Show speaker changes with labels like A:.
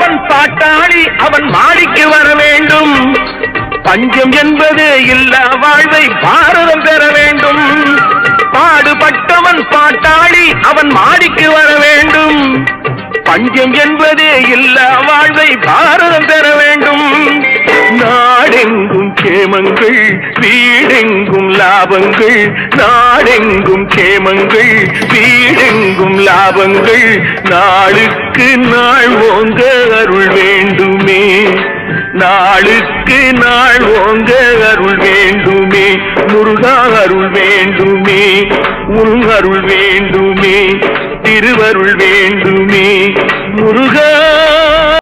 A: பாடுபட்டவன் பாட்டாளி அவன் மாடிக்கு வர வேண்டும். பஞ்சம் என்பது இல்லா வாழ்வை பாரதம் பெற வேண்டும். பாடுபட்டவன் பாட்டாளி அவன் மாடிக்கு வர வேண்டும். பஞ்சம் என்பதே இல்லா வாழ்வை பாரதம் பெற வேண்டும். நாடெங்கும் கேமங்கள் வீடெங்கும் லாபங்கள். நாடெங்கும் கேமங்கள் வீடெங்கும் லாபங்கள். நாளுக்கு நாள் ஓங்க அருள் வேண்டுமே. நாளுக்கு நாள் ஓங்க அருள் வேண்டுமே. முருகா அருள் வேண்டுமே. உன் அருள் வேண்டுமே. திருவருள் வேண்டுமே. முருகா